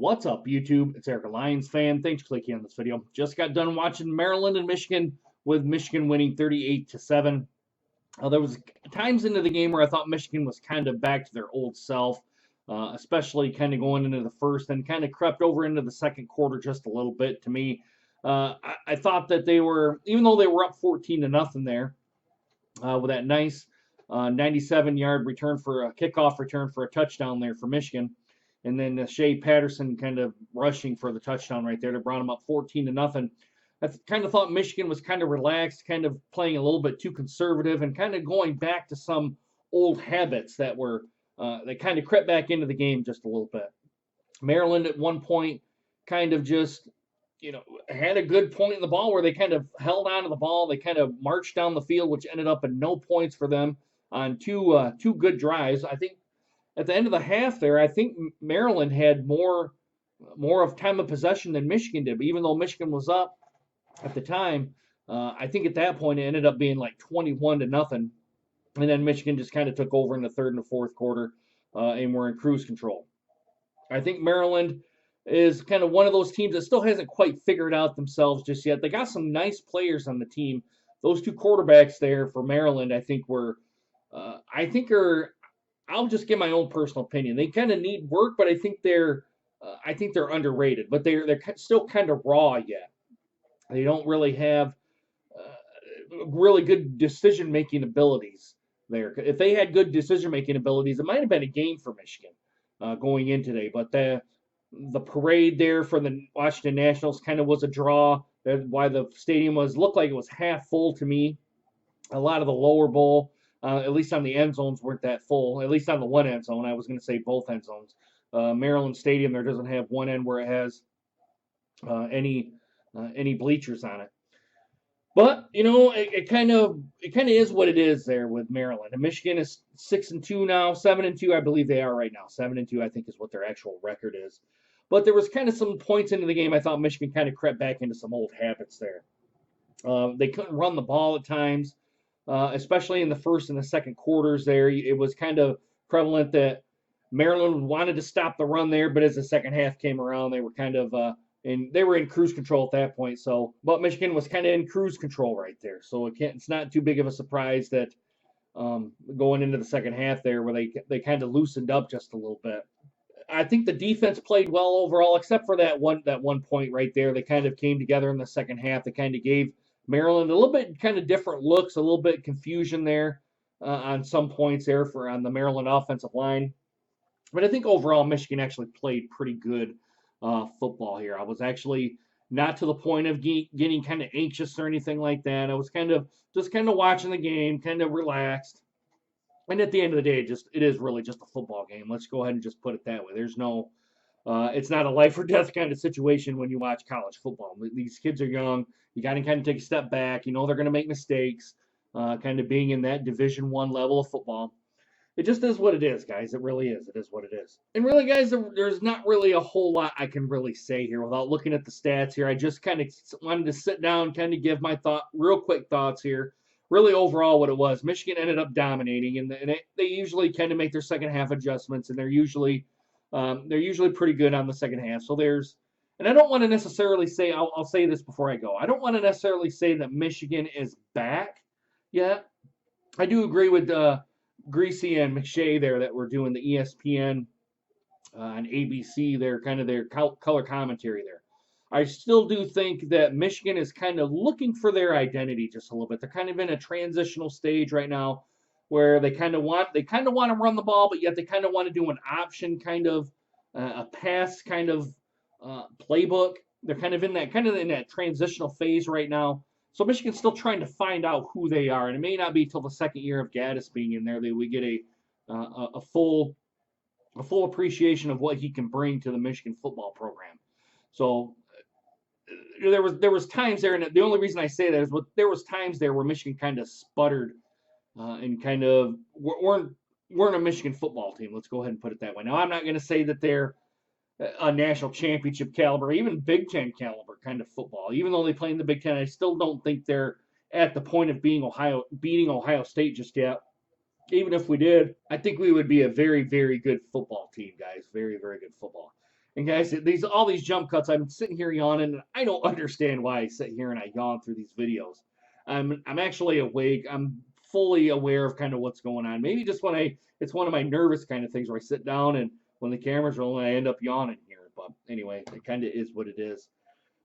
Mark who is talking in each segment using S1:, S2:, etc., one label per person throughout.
S1: What's up, YouTube? It's Eric, a Lions fan. Thanks for clicking on this video. Just got done watching Maryland and Michigan, with Michigan winning 38-7. There was times into the game where I thought Michigan was kind of back to their old self, especially kind of going into the first, and kind of crept over into the second quarter just a little bit. To me, I thought that they were, even though they were up 14-0 there, with that nice 97-yard return for a kickoff return for a touchdown there for Michigan. And then Shea Patterson kind of rushing for the touchdown right there to brought them up 14-0. I kind of thought Michigan was kind of relaxed, kind of playing a little bit too conservative, and kind of going back to some old habits that were that kind of crept back into the game just a little bit. Maryland at one point kind of just, had a good point in the ball where they kind of held on to the ball. They kind of marched down the field, which ended up in no points for them on two good drives. I think at the end of the half there, I think Maryland had more of time of possession than Michigan did. But even though Michigan was up at the time, I think at that point it ended up being like 21-0. And then Michigan just kind of took over in the third and the fourth quarter and were in cruise control. I think Maryland is kind of one of those teams that still hasn't quite figured out themselves just yet. They got some nice players on the team. Those two quarterbacks there for Maryland, I think I'll just give my own personal opinion. They kind of need work, but I think they're underrated. But they're still kind of raw yet. They don't really have really good decision-making abilities there. If they had good decision-making abilities, it might have been a game for Michigan going in today. But the parade there for the Washington Nationals kind of was a draw. That's why the stadium looked like it was half full to me. A lot of the lower bowl, at least on the end zones, weren't that full. At least on the one end zone. I was going to say both end zones. Maryland Stadium there doesn't have one end where it has any bleachers on it. But it kind of is what it is there with Maryland. And Michigan is 6-2 now, 7-2, I believe they are right now. 7-2, I think, is what their actual record is. But there was kind of some points into the game I thought Michigan kind of crept back into some old habits there. They couldn't run the ball at times. Especially in the first and the second quarters there. It was kind of prevalent that Maryland wanted to stop the run there, but as the second half came around, they were kind of they were in cruise control at that point. So, but Michigan was kind of in cruise control right there. So it's not too big of a surprise that going into the second half there where they kind of loosened up just a little bit. I think the defense played well overall, except for that one point right there. They kind of came together in the second half. They kind of gave Maryland a little bit kind of different looks, a little bit confusion there on some points there on the Maryland offensive line. But I think overall Michigan actually played pretty good football here. I was actually not to the point of getting kind of anxious or anything like that. I was just kind of watching the game, kind of relaxed. And at the end of the day, it is really just a football game. Let's go ahead and just put it that way. There's no it's not a life or death kind of situation when you watch college football. These kids are young. You got to kind of take a step back. They're going to make mistakes, kind of being in that Division I level of football. It just is what it is, guys. It really is. It is what it is. And really, guys, there's not really a whole lot I can really say here without looking at the stats here. I just kind of wanted to sit down, kind of give my real quick thoughts here. Really, overall, what it was, Michigan ended up dominating, and they usually kind of make their second half adjustments, and they're usually pretty good on the second half. So and I don't want to necessarily say, I'll say this before I go. I don't want to necessarily say that Michigan is back yet. I do agree with Greasy and McShay there that were doing the ESPN and ABC there, kind of their color commentary there. I still do think that Michigan is kind of looking for their identity just a little bit. They're kind of in a transitional stage right now where they kind of want to run the ball, but yet they kind of want to do an option kind of a pass kind of playbook. They're kind of in that transitional phase right now. So Michigan's still trying to find out who they are, and it may not be till the second year of Gaddis being in there that we get a full appreciation of what he can bring to the Michigan football program. So there was times there, and the only reason I say that is there was times there where Michigan kind of sputtered and kind of weren't a Michigan football team. Let's go ahead and put it that way. Now, I'm not going to say that they're a national championship caliber, even Big Ten caliber kind of football. Even though they play in the Big Ten, I still don't think they're at the point of beating Ohio State just yet. Even if we did, I think we would be a very, very good football team, guys. Very, very good football. And guys, all these jump cuts, I'm sitting here yawning, and I don't understand why I sit here and I yawn through these videos. I'm actually awake. I'm fully aware of kind of what's going on. Maybe just when it's one of my nervous kind of things where I sit down and when the camera's rolling, I end up yawning here. But anyway, it kind of is what it is.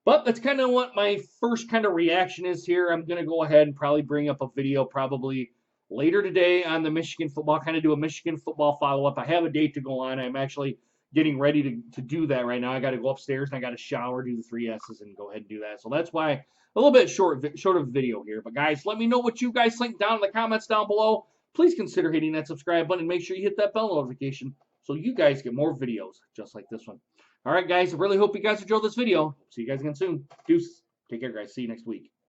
S1: But that's kind of what my first kind of reaction is here. I'm going to go ahead and probably bring up a video probably later today on the Michigan football, kind of do a Michigan football follow-up. I have a date to go on. I'm actually getting ready to do that right now. I got to go upstairs and I got to shower, do the 3 S's, and go ahead and do that. So that's why a little bit short of video here. But guys, let me know what you guys think down in the comments down below. Please consider hitting that subscribe button and make sure you hit that bell notification so you guys get more videos just like this one. All right, guys, I really hope you guys enjoyed this video. See you guys again soon. Deuce. Take care, guys. See you next week.